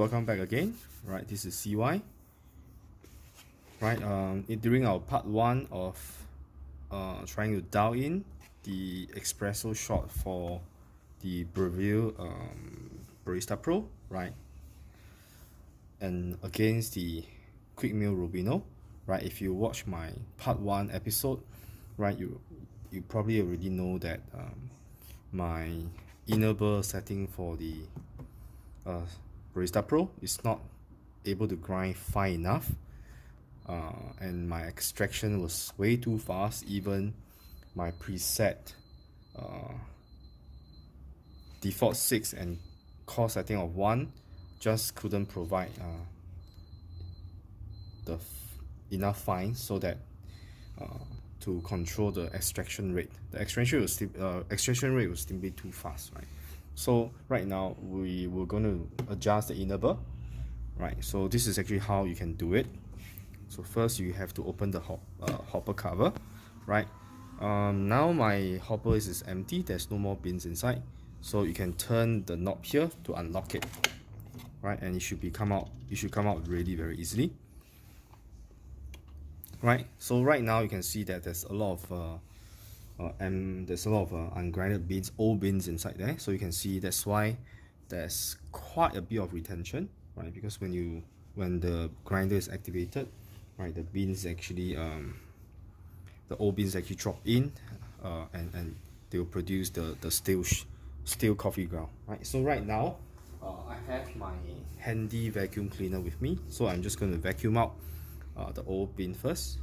welcome back again. Right, this is CY. Right, during our part 1 of trying to dial in the espresso shot for the Breville Barista Pro, right, and against the quick Mill Rubino, right. If you watch my part 1 episode, right, you probably already know that my inner burr setting for the Barista Pro is not able to grind fine enough, and my extraction was way too fast. Even my preset default 6 and coarse setting of 1 just couldn't provide enough fine so that to control the extraction rate. The extraction rate was simply too fast, right? So right now we're going to adjust the inner burr, right? So this is actually how you can do it. So first you have to open the hopper cover, right? Now my hopper is empty. There's no more beans inside, so you can turn the knob here to unlock it, right? And it should come out really very easily, right? So right now you can see that there's a lot of ungrinded beans, old beans inside there. So you can see that's why there's quite a bit of retention, right? Because when the grinder is activated, right, the beans actually the old beans actually drop in, and they will produce the stale coffee ground, right? So right now I have my handy vacuum cleaner with me, so I'm just going to vacuum out the old bean first.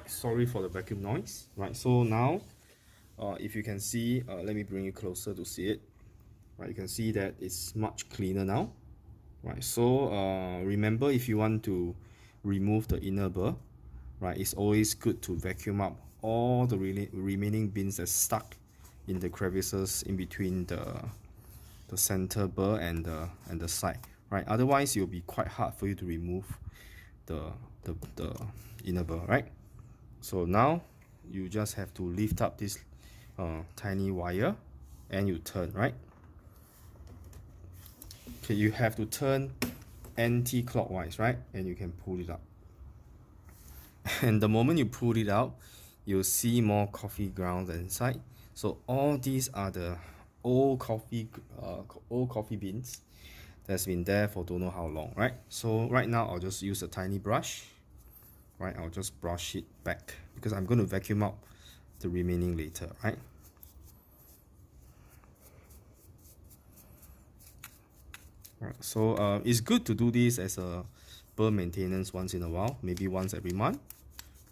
Sorry for the vacuum noise, right? So now if you can see, let me bring you closer to see it, right? You can see that it's much cleaner now, right? So remember, if you want to remove the inner burr, right, it's always good to vacuum up all the remaining beans that's stuck in the crevices in between the center burr and the side, right? Otherwise it will be quite hard for you to remove the inner burr, right? So now you just have to lift up this tiny wire and you turn, right? Okay, you have to turn anti-clockwise, right? And you can pull it up. And the moment you pull it out, you'll see more coffee grounds inside. So all these are the old coffee beans that's been there for don't know how long, right? So right now I'll just use a tiny brush. Right, I'll just brush it back because I'm going to vacuum out the remaining later, right? Right, so it's good to do this as a burr maintenance once in a while, maybe once every month,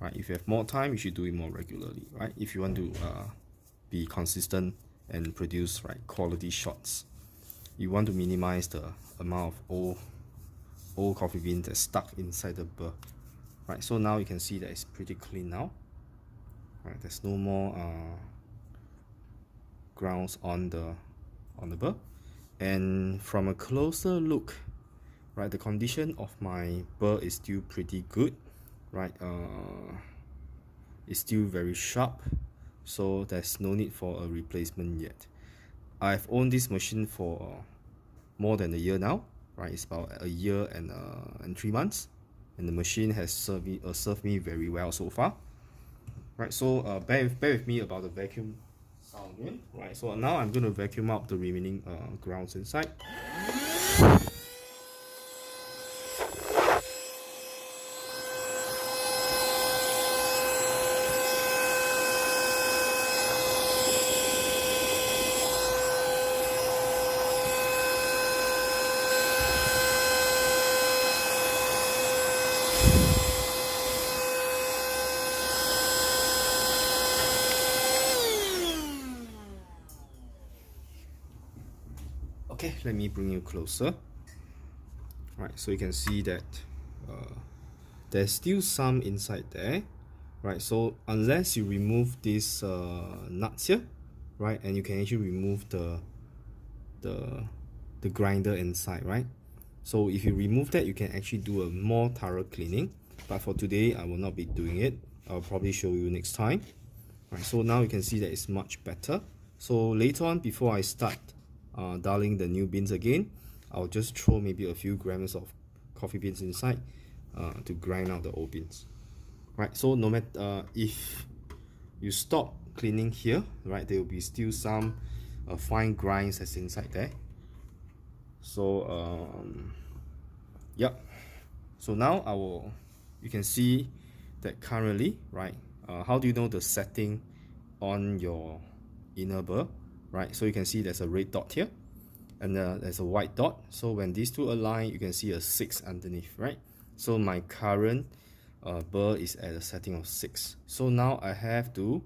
right? If you have more time, you should do it more regularly, right? If you want to be consistent and produce quality shots, you want to minimize the amount of old coffee beans that's stuck inside the burr. Right, so now you can see that it's pretty clean now. Right, there's no more grounds on the burr. And from a closer look, right, the condition of my burr is still pretty good, right? It's still very sharp, so there's no need for a replacement yet. I've owned this machine for more than a year now, right? It's about a year and 3 months. And the machine has served me very well so far, right? So bear with me about the vacuum sound again, right? So now I'm going to vacuum out the remaining grounds inside. Okay, let me bring you closer. Right, so you can see that there's still some inside there. Right, so unless you remove these nuts here, right, and you can actually remove the grinder inside, right? So if you remove that, you can actually do a more thorough cleaning, but for today I will not be doing it. I'll probably show you next time. Right, so now you can see that it's much better. So later on, before I start dialing the new beans again, I'll just throw maybe a few grams of coffee beans inside to grind out the old beans. Right, so no matter if you stop cleaning here, right, there will be still some fine grinds that's inside there. So yep, so now you can see that currently, right, how do you know the setting on your inner burr? Right, so you can see there's a red dot here and there's a white dot. So when these two align, you can see a 6 underneath, right? So my current burr is at a setting of 6. So now I have to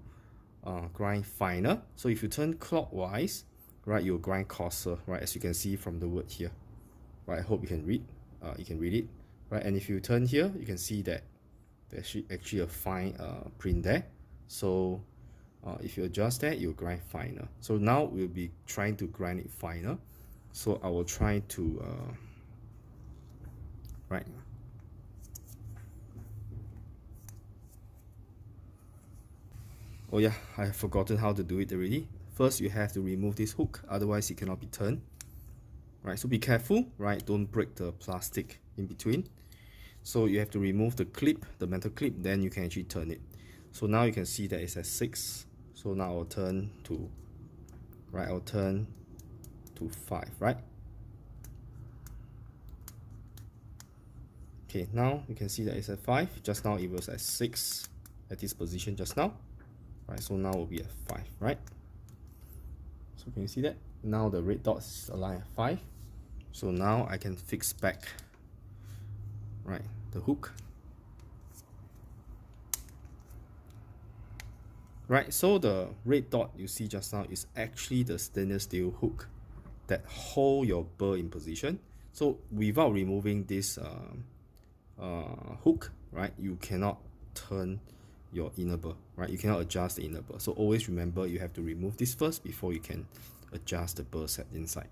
grind finer. So if you turn clockwise, right, you'll grind coarser, right, as you can see from the word here. Right, I hope you can read it, right? And if you turn here, you can see that there's actually a fine print there. So if you adjust that, you'll grind finer. So now we'll be trying to grind it finer. So I will try to right. Oh yeah, I have forgotten how to do it already. First, you have to remove this hook, otherwise it cannot be turned. Right, so be careful, right? Don't break the plastic in between. So you have to remove the clip, the metal clip, then you can actually turn it. So now you can see that it's at 6. So now I'll turn to, right, I'll turn to 5, right? Okay, now you can see that it's at 5. Just now it was at 6 at this position just now. Right, so now we'll be at 5, right? So can you see that? Now the red dots align at 5. So now I can fix back, right, the hook. Right, so the red dot you see just now is actually the stainless steel hook that hold your burr in position. So without removing this hook, right, you cannot turn your inner burr, right? You cannot adjust the inner burr. So always remember you have to remove this first before you can adjust the burr set inside.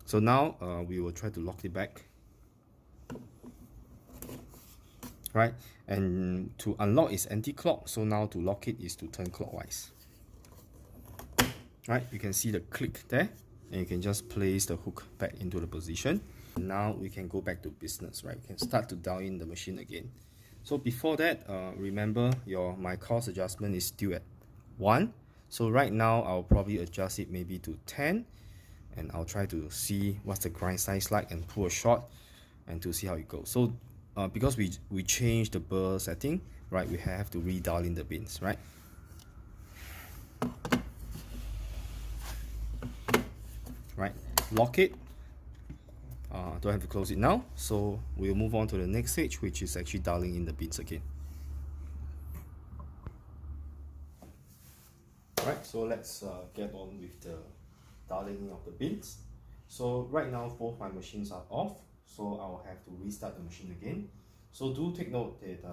So now we will try to lock it back, right? And to unlock is anti-clock, so now to lock it is to turn clockwise. Right, you can see the click there, and you can just place the hook back into the position. Now we can go back to business, right? We can start to dial in the machine again. So before that, remember my coarse adjustment is still at 1. So right now I'll probably adjust it maybe to 10, and I'll try to see what's the grind size like and pull a shot and to see how it goes. So because we changed the burr setting, right, we have to redial in the beans, right? Right, lock it. Don't have to close it now, so we'll move on to the next stage, which is actually dialing in the beans again. Alright, so let's get on with the dialing of the beans. So right now both my machines are off, so I'll have to restart the machine again. So do take note that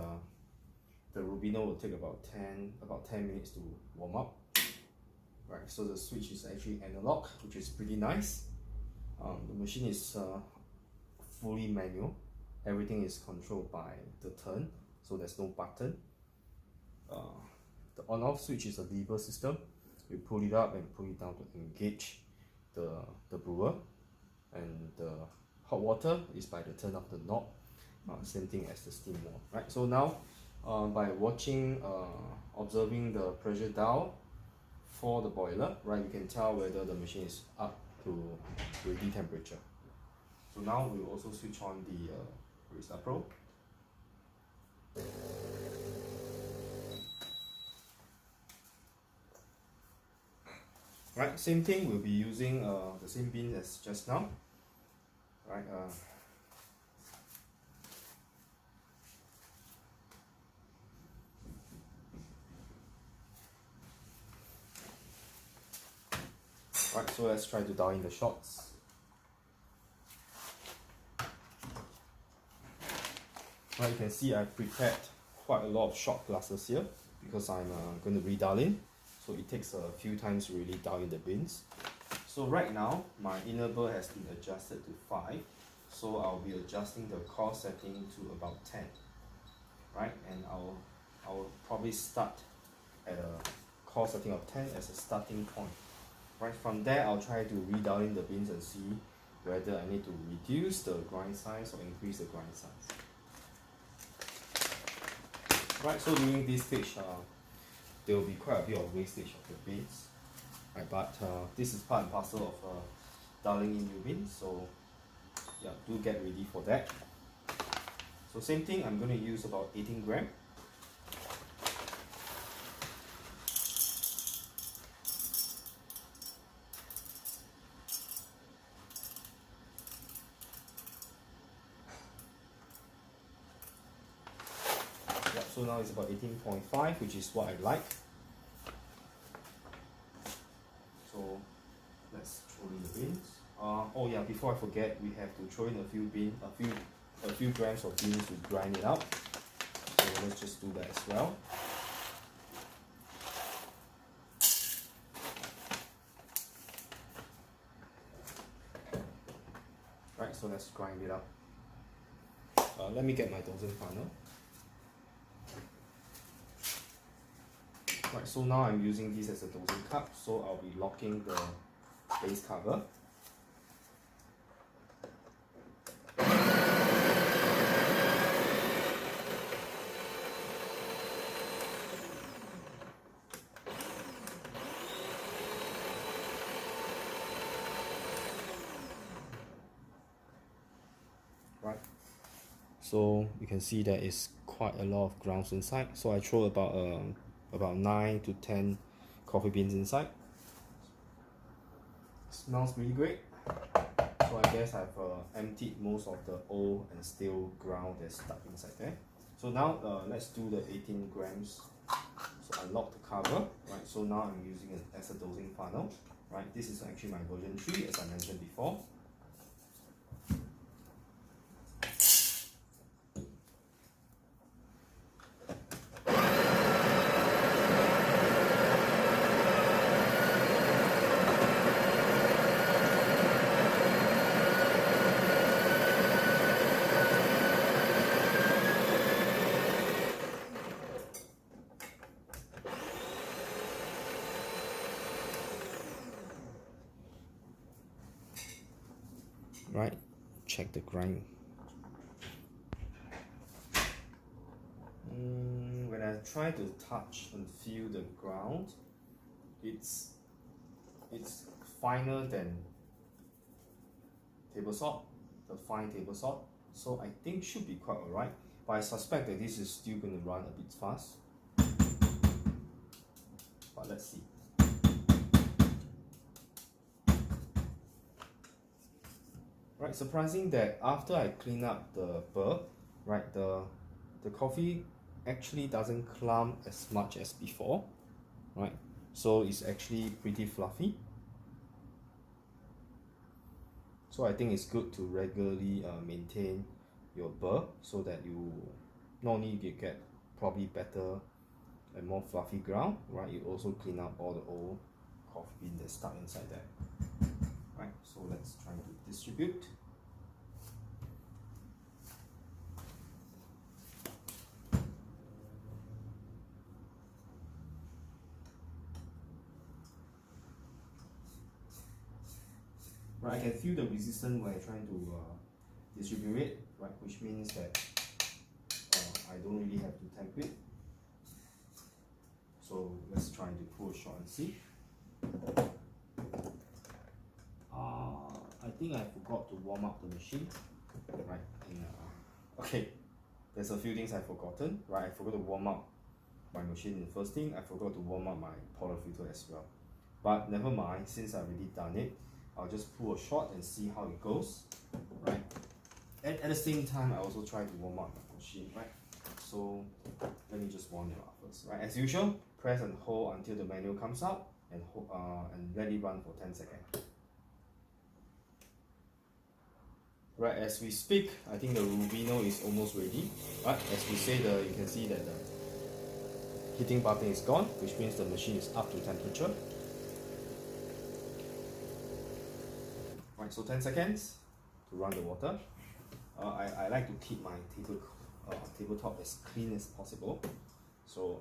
the Rubino will take about 10 minutes to warm up. Right, so the switch is actually analog, which is pretty nice. The machine is fully manual. Everything is controlled by the turn, so there's no button. The on-off switch is a lever system. You pull it up and pull it down to engage the brewer, and the hot water is by the turn of the knob. Same thing as the steam wall, right? So now by observing the pressure dial for the boiler, right, you can tell whether the machine is up to ready temperature. So now we'll also switch on the Barista Pro. Right, same thing, we'll be using the same bean as just now. Right, right, so let's try to dial in the shots. Right, you can see I prepared quite a lot of shot glasses here because I'm going to re-dial in, so it takes a few times to really dial in the beans. So right now my inner burr has been adjusted to 5, so I'll be adjusting the coarse setting to about 10, right? And I'll probably start at a coarse setting of 10 as a starting point. Right, from there I'll try to re-dial in the beans and see whether I need to reduce the grind size or increase the grind size. Right, so during this stage, there will be quite a bit of wastage of the beans. Right, but this is part and parcel of dialing in new beans, so yeah, do get ready for that. So same thing, I'm going to use about 18 gram. So now it's about 18.5, which is what I like. So let's throw in the beans. Oh yeah, before I forget, we have to throw in a few grams of beans to grind it out. So let's just do that as well. Right, so let's grind it up. Let me get my dosing funnel. Right, so now I'm using this as a dosing cup, so I'll be locking the base cover. Right, so you can see there is quite a lot of grounds inside, so I throw about 9 to 10 coffee beans inside. Smells really great. So I guess I've emptied most of the old and stale ground that's stuck inside there. So now let's do the 18 grams. So I lock the cover, right? So now I'm using it as a dosing funnel, right? This is actually my version 3, as I mentioned before. Right, check the grind. When I try to touch and feel the ground, it's finer than table salt, the fine table salt. So I think should be quite alright, but I suspect that this is still going to run a bit fast. But let's see. Right, surprising that after I clean up the burr, right, the coffee actually doesn't clump as much as before, right? So it's actually pretty fluffy. So I think it's good to regularly maintain your burr so that you not only get probably better and more fluffy ground, right? You also clean up all the old coffee bean that's stuck inside there. Right, so let's try to distribute. Right, I can feel the resistance when I'm trying to distribute it, right, which means that I don't really have to temp it. So let's try to pull a shot and see. I think I forgot to warm up the machine, right? And, okay, there's a few things I've forgotten, right? I forgot to warm up my machine. The first thing, I forgot to warm up my portafilter as well. But never mind, since I've already done it, I'll just pull a shot and see how it goes, right? And at the same time, I also try to warm up my machine, right? So let me just warm it up first, right? As usual, press and hold until the menu comes up and let it run for 10 seconds. Right, as we speak, I think the Rubino is almost ready. Right, as we say, you can see that the heating button is gone, which means the machine is up to temperature. Right, so 10 seconds to run the water. I like to keep my tabletop as clean as possible. So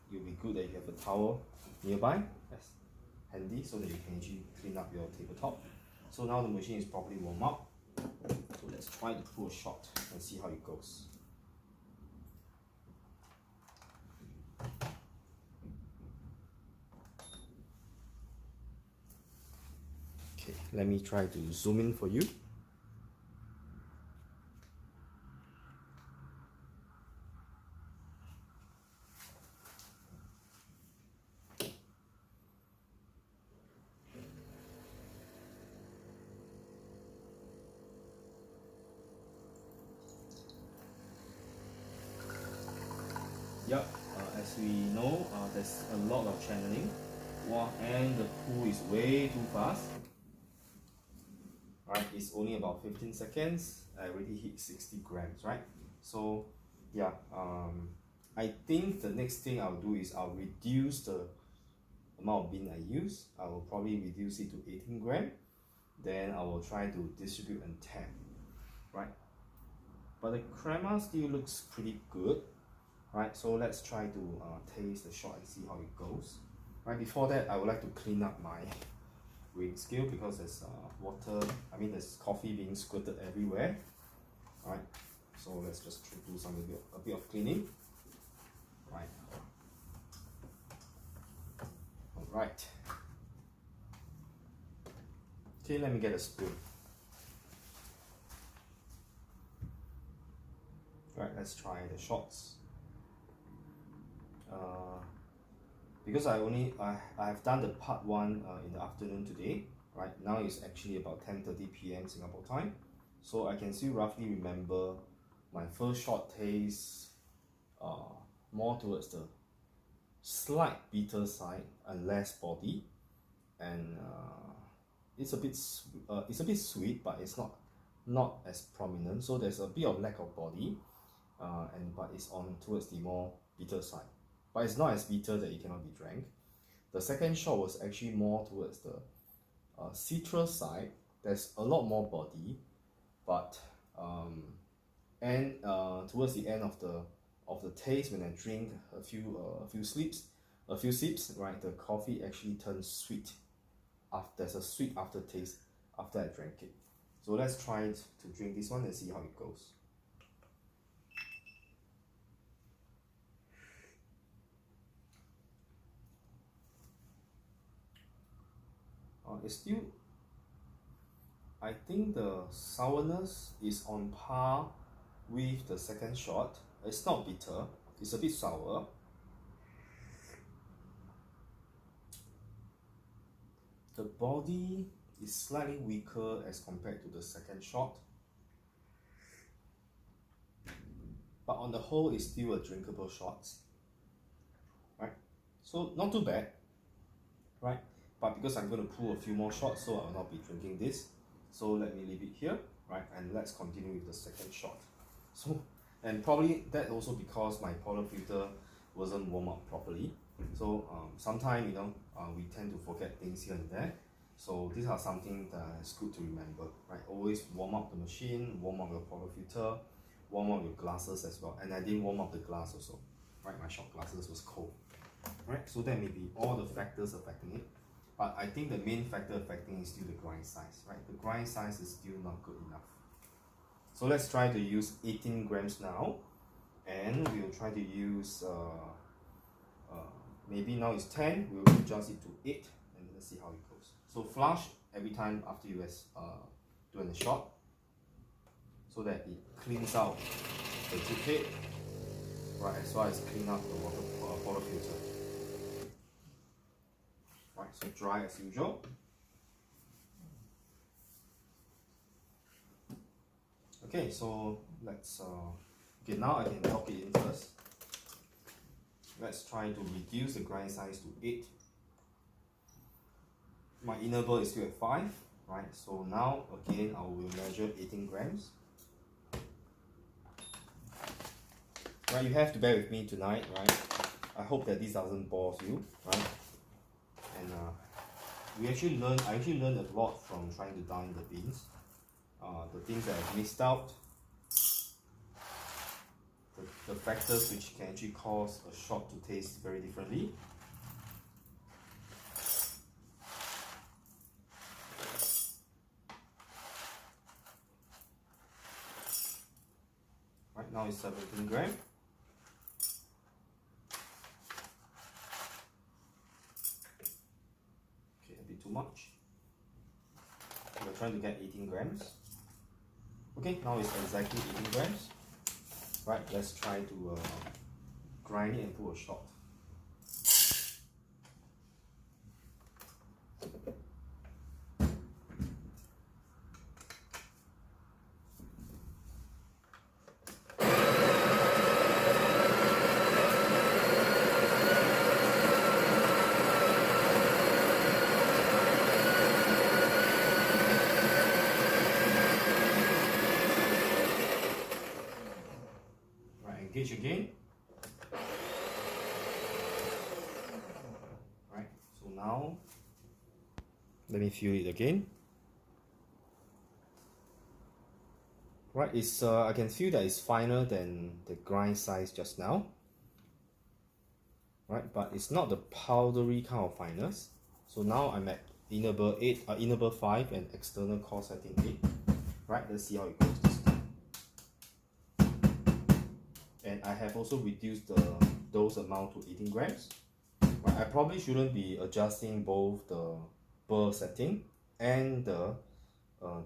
it'll be good that you have a towel nearby, that's handy, so that you can actually clean up your tabletop. So now the machine is properly warmed up. So let's try to pull a shot and see how it goes. Okay, let me try to zoom in for you. Yep, as we know, there's a lot of channeling. Wow, and the pull is way too fast. Right, it's only about 15 seconds. I already hit 60 grams, right? So, yeah, I think the next thing I'll do is I'll reduce the amount of bean I use. I will probably reduce it to 18 grams. Then I will try to distribute and tap, right? But the crema still looks pretty good. Right, so let's try to taste the shot and see how it goes. Right, before that, I would like to clean up my weighing scale because there's there's coffee being squirted everywhere. Right, so let's just do a bit of cleaning. Right. All right. Okay, let me get a spoon. Right, let's try the shots. Because I've done the part 1 in the afternoon today. Right now it's actually about 10:30 p.m. Singapore time, so I can still roughly remember my first shot tastes more towards the slight bitter side and less body, and it's a bit sweet, but it's not as prominent. So there's a bit of lack of body, but it's on towards the more bitter side. But it's not as bitter that it cannot be drank. The second shot was actually more towards the citrus side. There's a lot more body, but towards the end of the taste, when I drink a few sips, right, the coffee actually turns sweet. There's a sweet aftertaste after I drank it. So let's try to drink this one and see how it goes. It's still, I think the sourness is on par with the second shot. It's not bitter, it's a bit sour. The body is slightly weaker as compared to the second shot, but on the whole it's still a drinkable shot, right? So not too bad, right? But because I'm going to pull a few more shots, so I will not be drinking this. So let me leave it here, right? And let's continue with the second shot. So, and probably that also because my portafilter wasn't warmed up properly. So sometimes, we tend to forget things here and there. So these are something that is good to remember, right? Always warm up the machine, warm up your portafilter, warm up your glasses as well. And I didn't warm up the glass also, right? My shot glasses was cold, right? So that may be all the factors affecting it. But I think the main factor affecting is still the grind size, right? The grind size is still not good enough. So let's try to use 18 grams now, and we'll try to use, maybe now it's 10, we'll adjust it to 8, and let's see how it goes. So flush every time after you doing the shot, so that it cleans out the drip head, right, as well as clean up the water filter. Right, so dry as usual. Okay, so let's okay, now I can lock it in first. Let's try to reduce the grind size to 8. My inner burr is still at 5, Right, so now again I will measure 18 grams. Right, you have to bear with me tonight, right? I hope that this doesn't bore you, right? And I actually learned a lot from trying to dine the beans. The things that I've missed out, the factors which can actually cause a shot to taste very differently. Right now it's 17 grams. Okay, a bit too much. We're trying to get 18 grams. Okay, now it's exactly 18 grams. Right, let's try to grind it and put a shot. Engage again. Right, so now let me feel it again. Right, it's I can feel that it's finer than the grind size just now. Right, but it's not the powdery kind of fineness. So now I'm at inner burr 8, inner burr 5 and external core setting 8. Right, let's see how it goes this time. And I have also reduced the dose amount to 18 grams. Right, I probably shouldn't be adjusting both the burr setting and the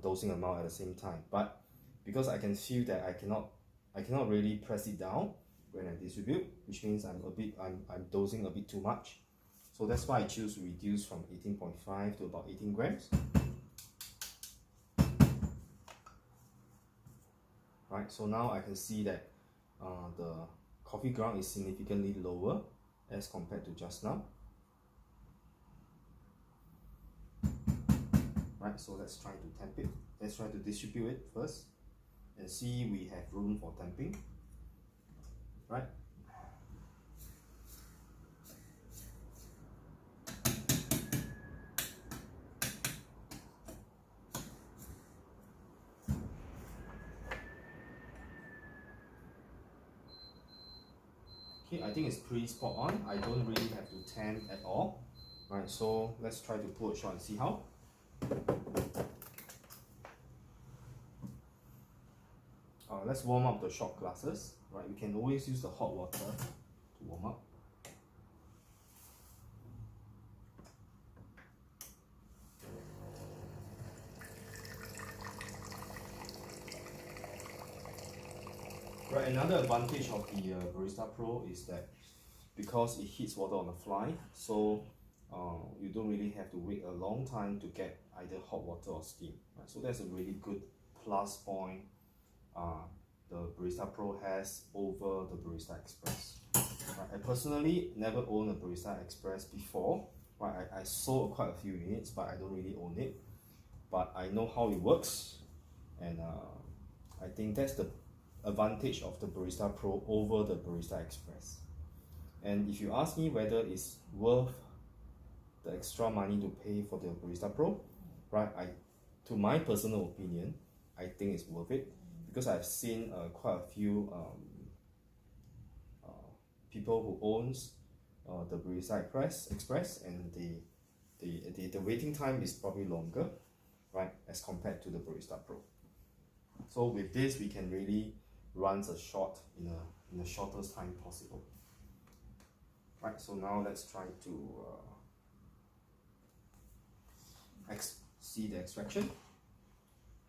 dosing amount at the same time, but because I can feel that I cannot really press it down when I distribute, which means I'm dosing a bit too much. So that's why I choose to reduce from 18.5 to about 18 grams. Right, so now I can see that the coffee ground is significantly lower as compared to just now. Right, so let's try to temp it. Let's try to distribute it first and see we have room for tamping. Right. Okay, I think it's pretty spot on. I don't really have to tamp at all. Right, so let's try to pull a shot and see how. Let's warm up the shot glasses. Right, we can always use the hot water to warm up. Right, another advantage of the Barista Pro is that because it heats water on the fly, so you don't really have to wait a long time to get either hot water or steam. Right? So that's a really good plus point the Barista Pro has over the Barista Express. Right? I personally never owned a Barista Express before. Right? I sold quite a few units, but I don't really own it. But I know how it works, and I think that's the advantage of the Barista Pro over the Barista Express. And if you ask me whether it's worth the extra money to pay for the Barista Pro, right, to my personal opinion, I think it's worth it, because I've seen quite a few people who owns the Barista Express, and the waiting time is probably longer, right, as compared to the Barista Pro. So with this, we can really run a shot in the shortest time possible. Right, so now let's try to see the extraction,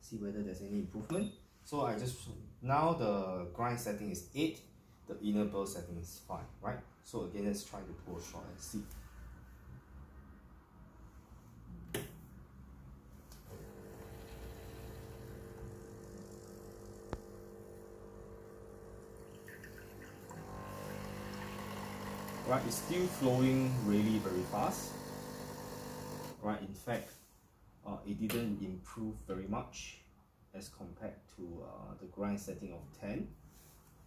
see whether there's any improvement. So now the grind setting is 8, the inner burr setting is 5, right? So again, let's try to pour a shot and see. Right, it's still flowing really very fast. Right, in fact, it didn't improve very much as compared to the grind setting of 10.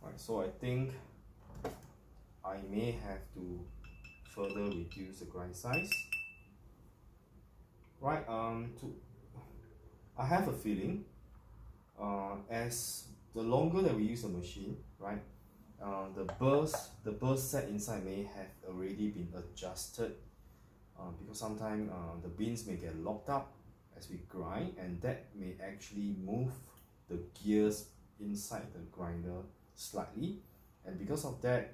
Right, so I think I may have to further reduce the grind size. Right, I have a feeling as the longer that we use the machine, right, the burrs set inside may have already been adjusted, because sometimes the beans may get locked up as we grind, and that may actually move the gears inside the grinder slightly, and because of that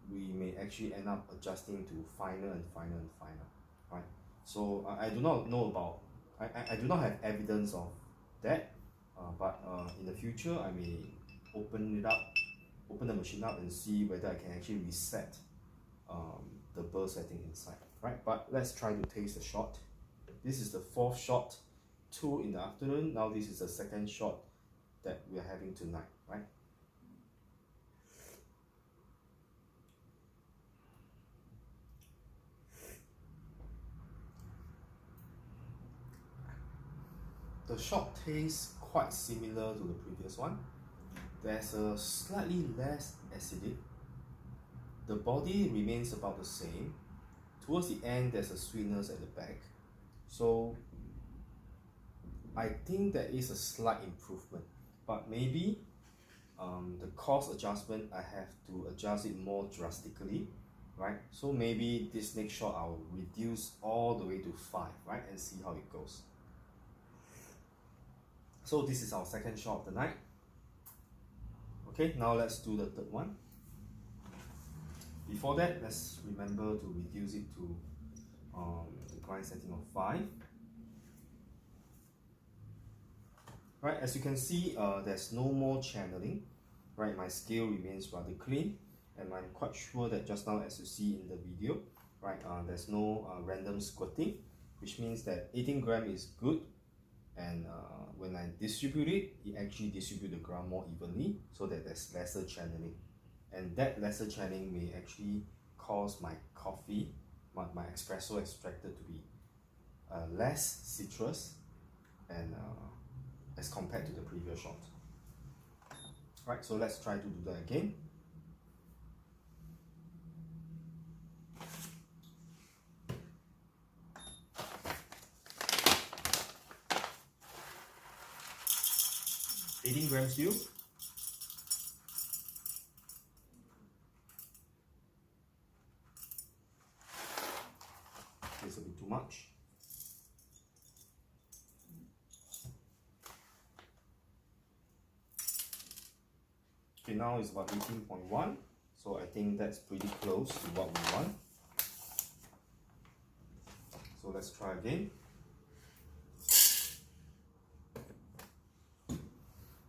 we may actually end up adjusting to finer and finer and finer, right? So I do not know about, I do not have evidence of that, but in the future I may open the machine up and see whether I can actually reset the burr setting inside, right? But let's try to taste the shot. This is the 4th shot, 2 in the afternoon. Now this is the 2nd shot that we are having tonight, right? The shot tastes quite similar to the previous one. There's a slightly less acidic. The body remains about the same. Towards the end, there's a sweetness at the back. So I think there is a slight improvement, but maybe the coarse adjustment, I have to adjust it more drastically, right? So maybe this next shot I'll reduce all the way to 5, right, and see how it goes. So this is our 2nd shot of the night. Okay, now let's do the 3rd one. Before that, let's remember to reduce it to the grind setting of 5. Right, as you can see, there's no more channeling. Right, my scale remains rather clean, and I'm quite sure that just now, as you see in the video, right, there's no random squirting, which means that 18 gram is good. And when I distribute it, it actually distributes the ground more evenly, so that there's lesser channeling, and that lesser channeling may actually cause my coffee, my espresso extracted to be less citrus and as compared to the previous shot. Right, so let's try to do that again. $18 grams still. It's a bit too much. Okay, now it's about 18.1, so I think that's pretty close to what we want. So let's try again.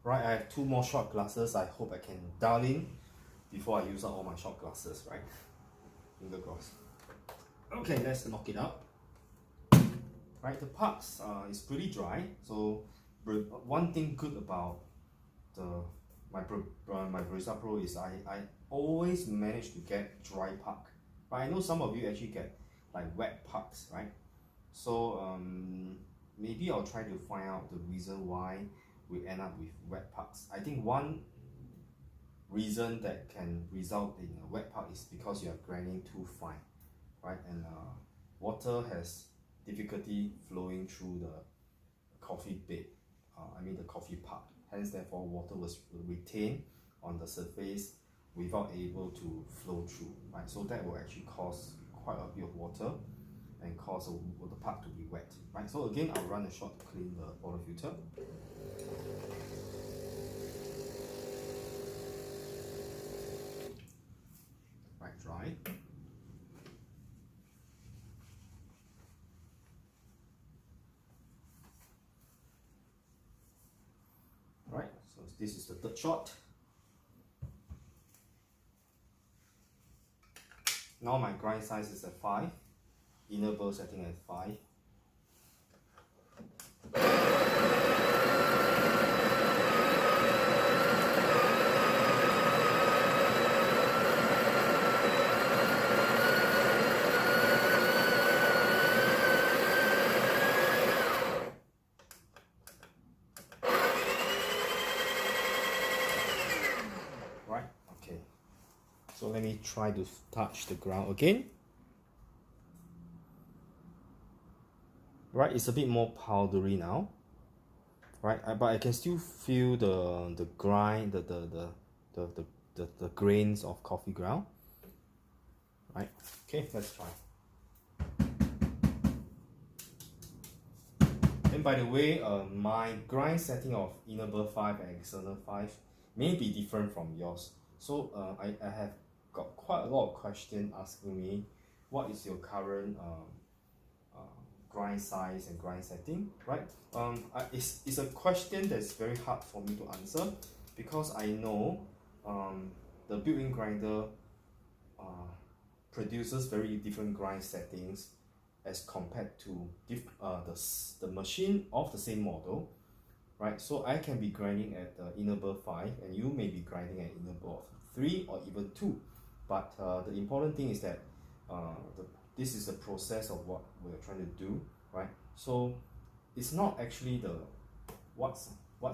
Right, I have 2 more shot glasses. I hope I can dial in before I use up all my shot glasses, right? Finger crossed. Okay, let's knock it out. Right, the pucks is pretty dry. So one thing good about my Barista Pro is I always manage to get dry puck. But I know some of you actually get like wet pucks, right? So maybe I'll try to find out the reason why we end up with wet pucks. I think one reason that can result in a wet puck is because you are grinding too fine, right? And water has difficulty flowing through the coffee bed, the coffee puck. Hence, therefore, water was retained on the surface without able to flow through, right? So that will actually cause quite a bit of water and cause the puck to be wet, right? So again, I'll run a shot to clean the water filter. Right, dry. Right, so this is the 3rd shot. Now my grind size is at 5, inner burr setting at 5. So let me try to touch the ground again. Right, it's a bit more powdery now. Right, but I can still feel the grind, the grains of coffee ground. Right, okay, let's try. And by the way, my grind setting of inner burr 5 and external 5 may be different from yours. So I have got quite a lot of questions asking me, what is your current grind size and grind setting, right? It's a question that's very hard for me to answer, because I know the built-in grinder produces very different grind settings as compared to the machine of the same model, right? So I can be grinding at inner burr 5 and you may be grinding at inner burr 3 or even 2, but the important thing is that this is the process of what we're trying to do, right? So it's not actually the what's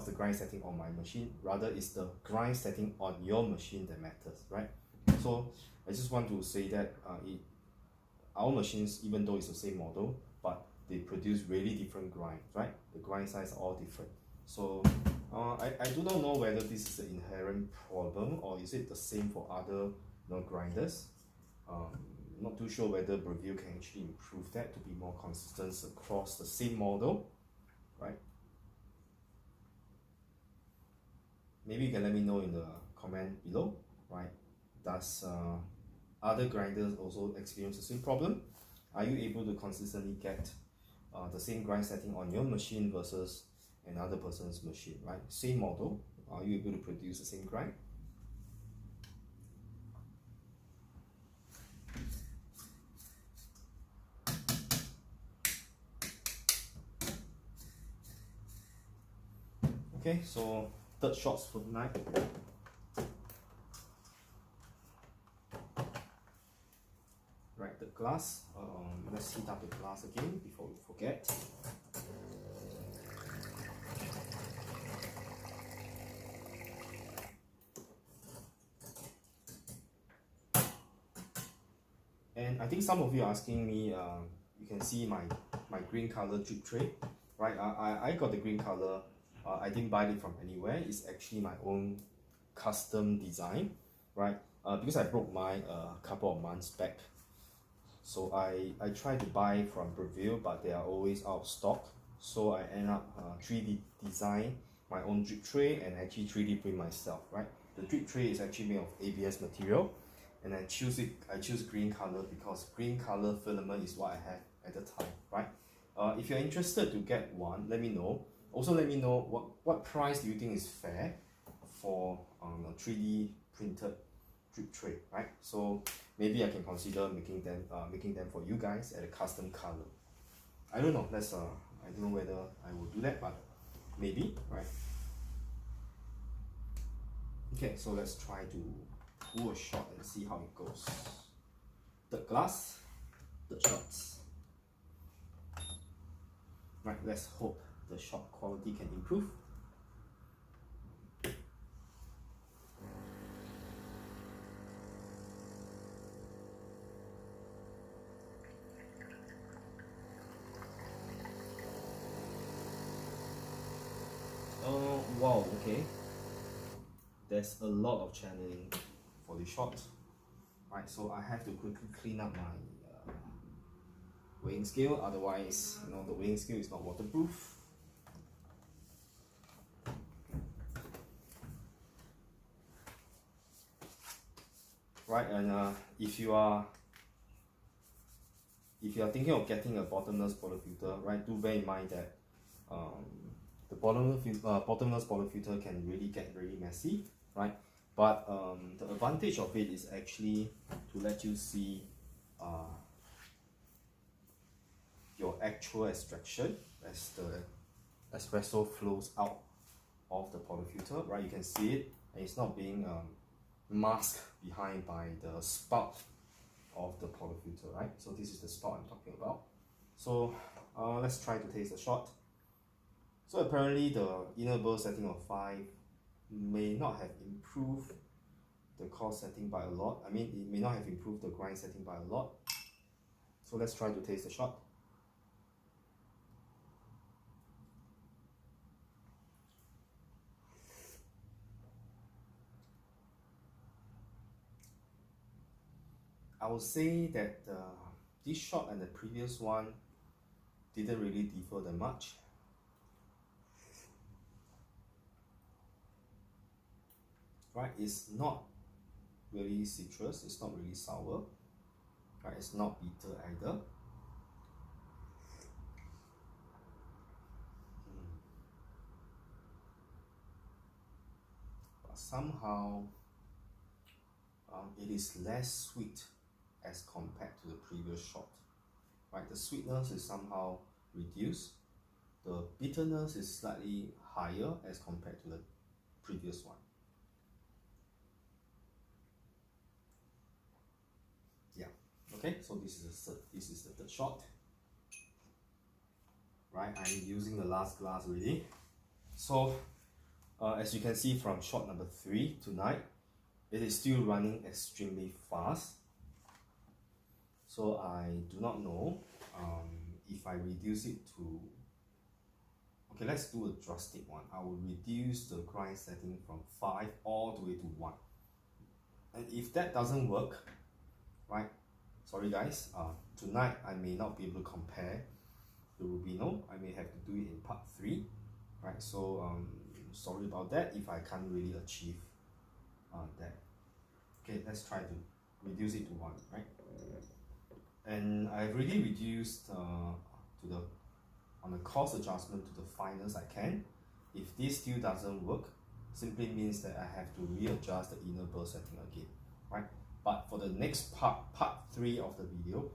the grind setting on my machine, rather it's the grind setting on your machine that matters, right? So I just want to say that our machines, even though it's the same model, but they produce really different grinds, right? The grind size are all different. So I do not know whether this is an inherent problem or is it the same for other grinders. Not too sure whether Breville can actually improve that to be more consistent across the same model, right? Maybe you can let me know in the comment below, right? Does other grinders also experience the same problem? Are you able to consistently get the same grind setting on your machine versus another person's machine, right? Same model, are you able to produce the same grind? Okay, so third shots for tonight. Right, the glass. Let's heat up the glass again before we forget. And I think some of you are asking me, you can see my green color drip tray, right? I got the green color. I didn't buy it from anywhere. It's actually my own custom design, right? Because I broke mine a couple of months back. So I tried to buy from Breville, but they are always out of stock. So I end up 3D design my own drip tray and actually 3D print myself, right? The drip tray is actually made of ABS material, and I choose green color because green color filament is what I have at the time, right? If you're interested to get one, let me know. Also, let me know what price do you think is fair for a 3D printed drip tray, right? So maybe I can consider making them for you guys at a custom color. I don't know. I don't know whether I will do that, but maybe, right? Okay, so let's try to pull a shot and see how it goes. Third glass, third shots. Right, let's hope the shot quality can improve. Wow, okay. There's a lot of channeling for the shot. Right, so I have to quickly clean up my weighing scale, otherwise, the weighing scale is not waterproof. Right, and if you are thinking of getting a bottomless portafilter, right, do bear in mind that the bottomless portafilter can really get very messy, right? But the advantage of it is actually to let you see your actual extraction as the espresso flows out of the portafilter, right? You can see it, and it's not being masked behind by the spout of the portafilter, right? So this is the spout I'm talking about. So let's try to taste the shot. So apparently the inner burr setting of 5 may not have improved the coarse setting by a lot. I mean, it may not have improved the grind setting by a lot. So let's try to taste the shot. I would say that this shot and the previous one didn't really differ that much. Right, it's not really citrus, it's not really sour. Right, it's not bitter either. But somehow it is less sweet as compared to the previous shot. Right, the sweetness is somehow reduced. The bitterness is slightly higher as compared to the previous one. Yeah. Okay. So this is the third shot. Right, I'm using the last glass already. So as you can see from shot number 3 tonight, it is still running extremely fast. So I do not know if I reduce it to, okay, let's do a drastic one. I will reduce the grind setting from 5 all the way to 1. And if that doesn't work, right, sorry guys, tonight I may not be able to compare the Rubino. I may have to do it in part 3, right? So sorry about that if I can't really achieve that. Okay, let's try to reduce it to 1, right? And I've already reduced on the coarse adjustment to the finest I can. If this still doesn't work, simply means that I have to readjust the inner burr setting again, right? But for the next part 3 of the video,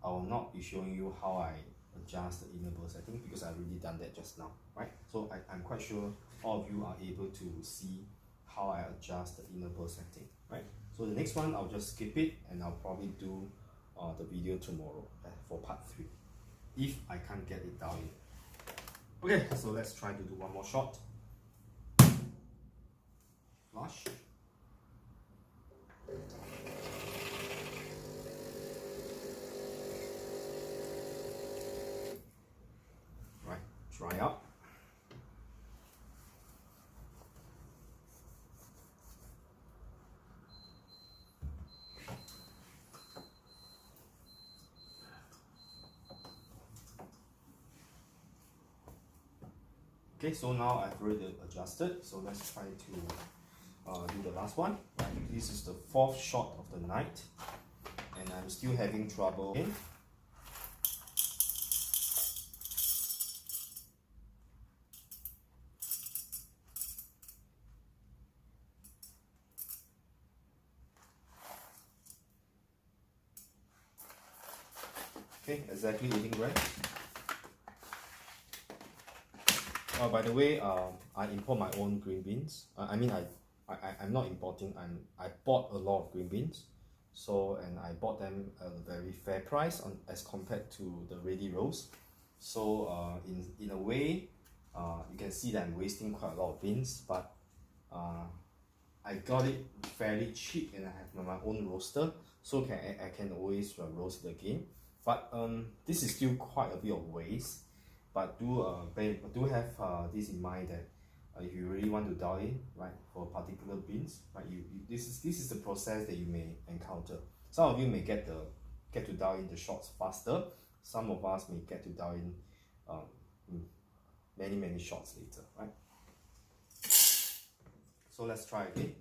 I will not be showing you how I adjust the inner burr setting because I've already done that just now, right? So I'm quite sure all of you are able to see how I adjust the inner burr setting, right? So the next one, I'll just skip it and I'll probably do the video tomorrow for part 3 if I can't get it down yet. Okay, so let's try to do one more shot. Flush. Right, dry up. Okay, so now I've already adjusted, so let's try to do the last one. Right, this is the 4th shot of the night, and I'm still having trouble. Okay, exactly 18 grams. By the way, I import my own green beans. I'm not importing. I bought a lot of green beans, and I bought them at a very fair price as compared to the ready roast. So in a way, you can see that I'm wasting quite a lot of beans, but I got it fairly cheap, and I have my own roaster, so I can always roast it again. But this is still quite a bit of waste. But do have this in mind that if you really want to dial in, right, for particular beans, right, this is the process that you may encounter. Some of you may get to dial in the shots faster. Some of us may get to dial in many shots later, right? So let's try again.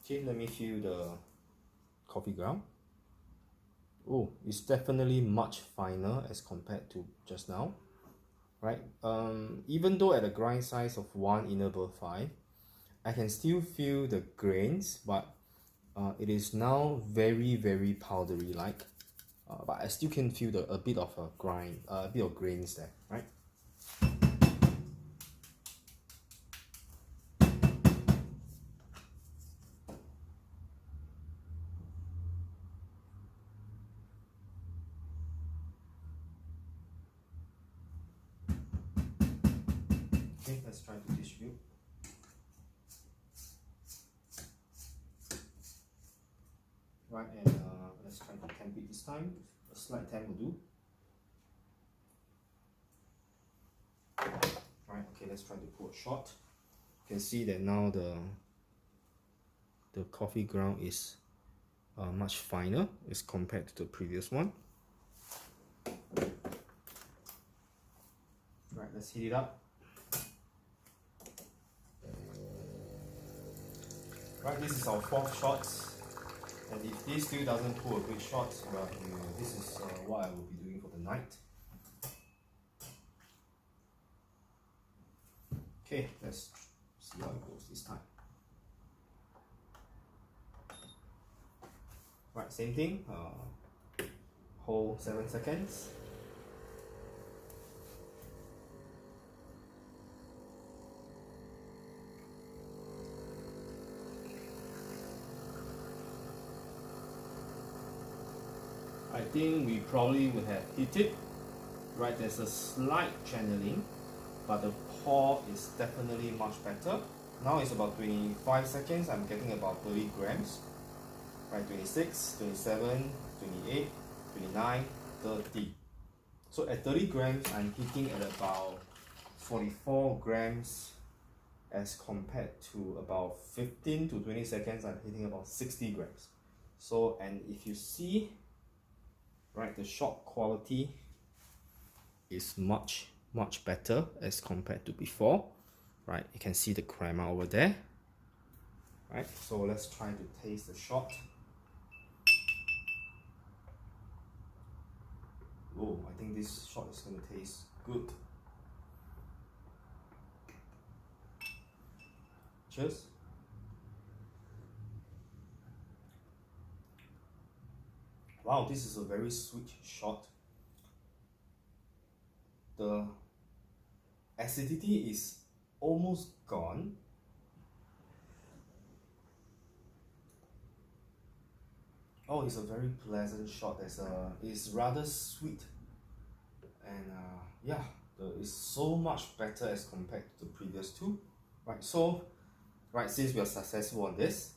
Okay, let me feel the coffee ground. Oh, it's definitely much finer as compared to just now, right? Even though at a grind size of 1 inner burr 5, I can still feel the grains, but it is now very powdery like. but I still can feel a bit of a grind, a bit of grains there, right? Okay, let's try to distribute. Right, and let's try to temp it this time. A slight temp will do. Right, okay, let's try to pour a shot. You can see that now the coffee ground is much finer as compared to the previous one. Right, let's heat it up. Right, this is our 4th shot, and if this still doesn't pull a good shot, well, this is what I will be doing for the night. Okay, let's see how it goes this time. Right, same thing, hold 7 seconds. I think we probably would have hit it. Right, there's a slight channeling, but the pour is definitely much better. Now it's about 25 seconds, I'm getting about 30 grams. Right, 26, 27, 28, 29, 30. So at 30 grams, I'm hitting at about 44 grams as compared to about 15 to 20 seconds, I'm hitting about 60 grams. So, and if you see, right, the shot quality is much better as compared to before. Right, you can see the crema over there. Right, so let's try to taste the shot. Oh, I think this shot is going to taste good. Cheers. Wow, this is a very sweet shot. The acidity is almost gone. Oh, it's a very pleasant shot. It's rather sweet, and yeah, it's so much better as compared to the previous two. Right, so right, since we are successful on this,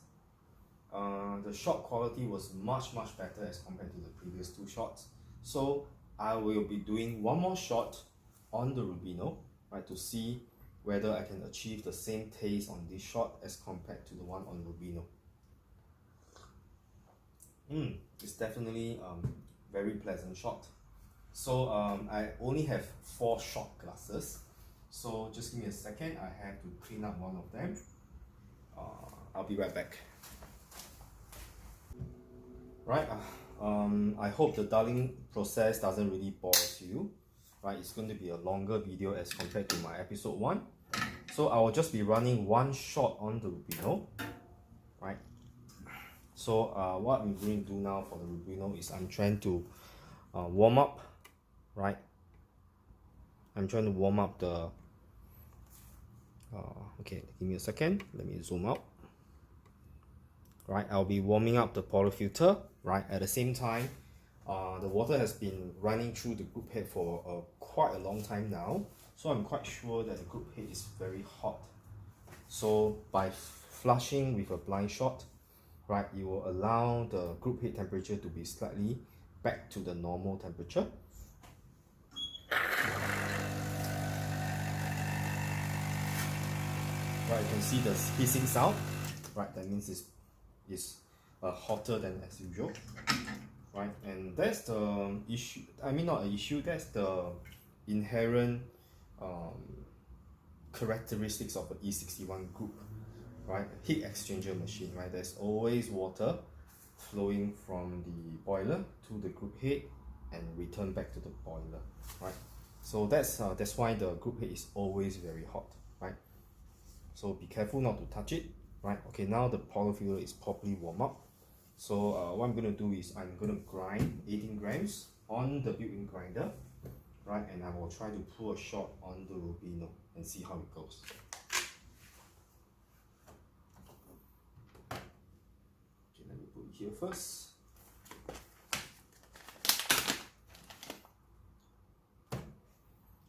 the shot quality was much better as compared to the previous 2 shots. So I will be doing one more shot on the Rubino, right, to see whether I can achieve the same taste on this shot as compared to the one on Rubino. It's definitely very pleasant shot. So I only have 4 shot glasses, so just give me a second, I have to clean up one of them. I'll be right back. Right, I hope the dialing process doesn't really bore you. Right, it's going to be a longer video as compared to my episode 1. So I will just be running 1 shot on the Rubino. Right, so what I'm going to do now for the Rubino is I'm trying to warm up. Right, I'm trying to warm up the okay, give me a second, let me zoom out. Right, I'll be warming up the portafilter. Right, at the same time, the water has been running through the group head for quite a long time now, so I'm quite sure that the group head is very hot. So by flushing with a blind shot, right, you will allow the group head temperature to be slightly back to the normal temperature. Right, you can see the hissing sound. Right, that means it's hotter than as usual. Right, and that's the issue. I mean, not an issue. That's the inherent characteristics of an E61 group. Right, heat exchanger machine. Right, there's always water flowing from the boiler to the group head and return back to the boiler. Right, so that's why the group head is always very hot. Right, so be careful not to touch it. Right, okay, now the portafilter is properly warm up. So what I'm going to do is I'm going to grind 18 grams on the built-in grinder, right? And I will try to pull a shot on the Rubino and see how it goes. Okay, let me put it here first.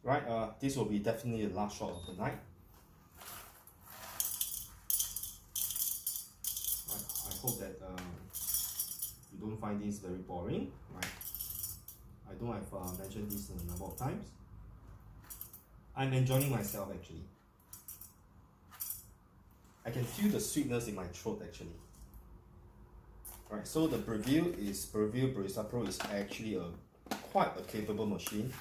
Right, this will be definitely the last shot of the night. Right, I hope that you don't find this very boring. Right, I know I've mentioned this a number of times. I'm enjoying myself actually. I can feel the sweetness in my throat actually. Right, so the Breville Barista Pro is actually quite a capable machine.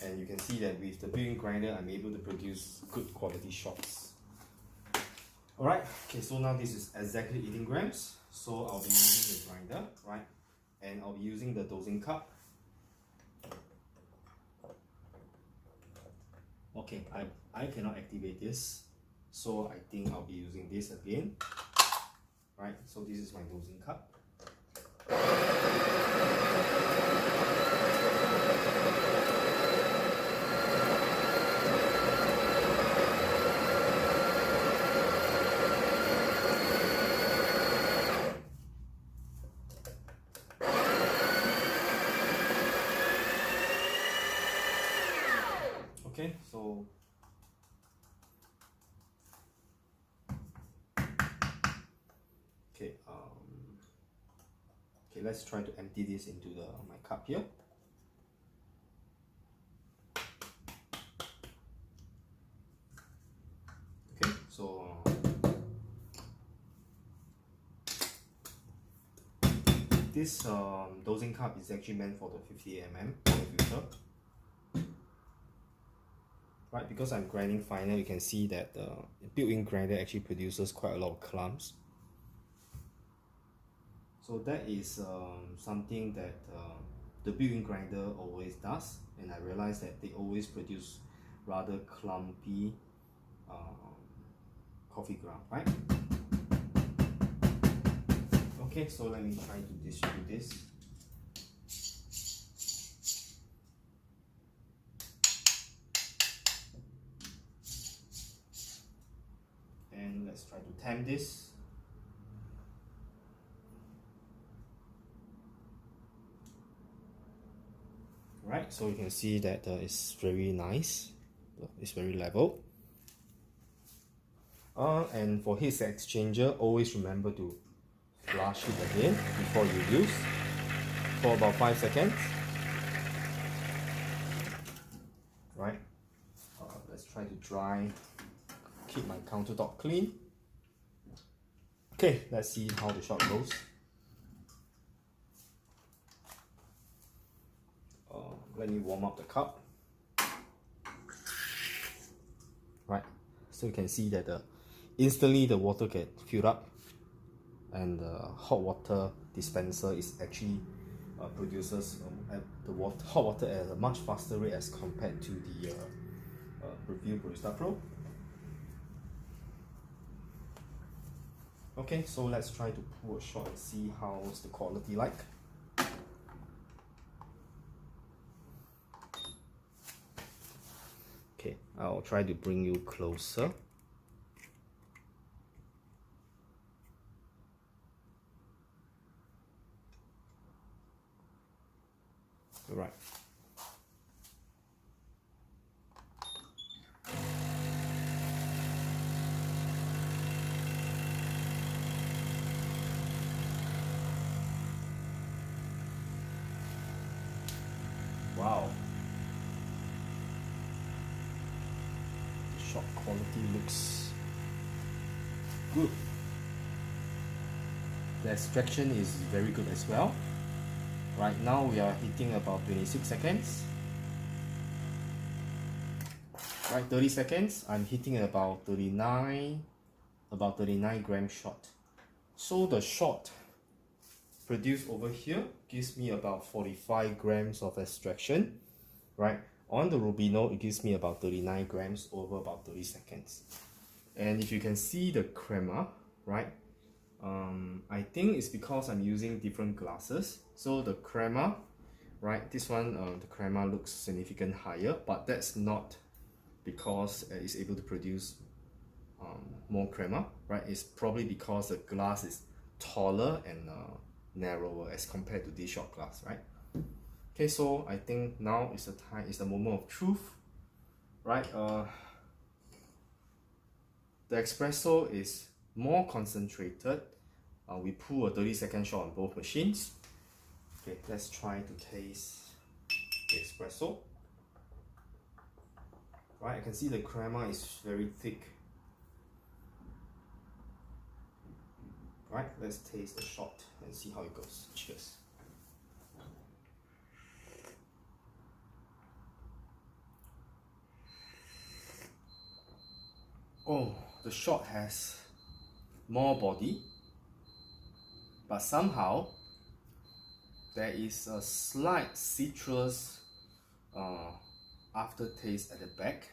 And you can see that with the built-in grinder, I'm able to produce good quality shots. Alright, okay, so now this is exactly 18 grams. So I'll be using the grinder, right? And I'll be using the dosing cup. Okay, I cannot activate this. So I think I'll be using this again. Right, so this is my dosing cup. Okay, so okay, let's try to empty this into my cup here. Okay, so this dosing cup is actually meant for the 50 ml in the future. Right, because I'm grinding finer, you can see that the built-in grinder actually produces quite a lot of clumps. So that is something that the built-in grinder always does, and I realized that they always produce rather clumpy coffee ground, right? Okay, so let me try to distribute this. And let's try to tamp this. Right, so you can see that it's very nice. It's very level. And for his exchanger, always remember to flush it again before you use for about 5 seconds. Right, let's try to dry. Keep my countertop clean. Okay, let's see how the shot goes. Let me warm up the cup. Right, so you can see that instantly the water gets filled up, and the hot water dispenser is actually produces hot water at a much faster rate as compared to the Breville Barista Pro. Okay, so let's try to pull a shot and see how's the quality like. Okay, I'll try to bring you closer. Right. Wow. The shot quality looks good. The extraction is very good as well. Right now we are hitting about 26 seconds. Right, 30 seconds, I'm hitting at about 39 gram shot. So the shot produced over here gives me about 45 grams of extraction. Right, on the Rubino it gives me about 39 grams over about 30 seconds. And if you can see the crema, right, I think it's because I'm using different glasses. So the crema, right, this one, the crema looks significant higher, but that's not because it's able to produce more crema, right? It's probably because the glass is taller and narrower as compared to this shot glass, right? Okay, so I think now is the time, is the moment of truth, right? The espresso is more concentrated. We pull a 30-second shot on both machines. Okay, let's try to taste the espresso. Right, I can see the crema is very thick. Right, let's taste the shot and see how it goes. Cheers. Oh, the shot has more body, but somehow there is a slight citrus aftertaste at the back.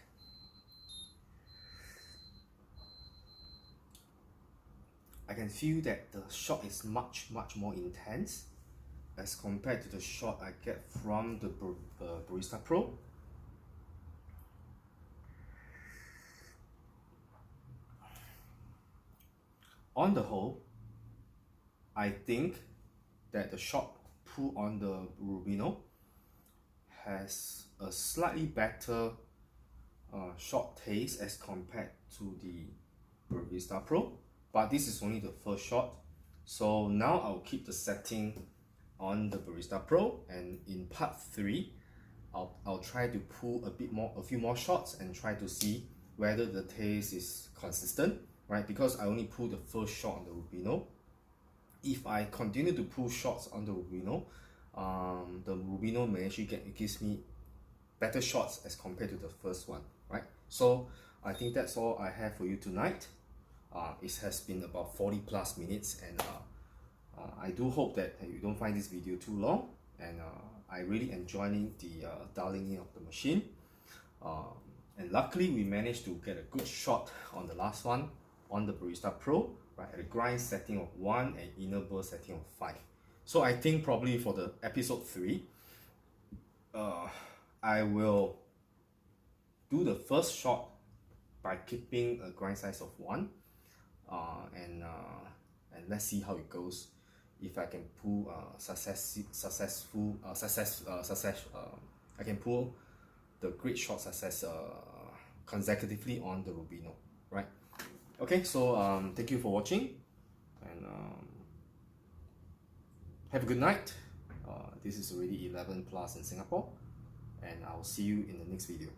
I can feel that the shot is much more intense as compared to the shot I get from the Barista Pro. On the whole, I think that the shot pull on the Rubino has a slightly better shot taste as compared to the Barista Pro, but this is only the first shot. So now I'll keep the setting on the Barista Pro, and in part 3 I'll try to pull a few more shots and try to see whether the taste is consistent, right? Because I only pulled the first shot on the Rubino. If I continue to pull shots on the Rubino may actually gives me better shots as compared to the first one, right? So I think that's all I have for you tonight. It has been about 40+ minutes, and I do hope that you don't find this video too long, and I really enjoying the dialing in of the machine, and luckily we managed to get a good shot on the last one on the Barista Pro, right, at a grind setting of 1 and inner burr setting of 5. So I think probably for the episode 3, I will do the first shot by keeping a grind size of 1, and let's see how it goes. If I can pull I can pull the great shot success consecutively on the Rubino, right? Okay, so thank you for watching, and have a good night. This is already 11+ in Singapore, and I'll see you in the next video.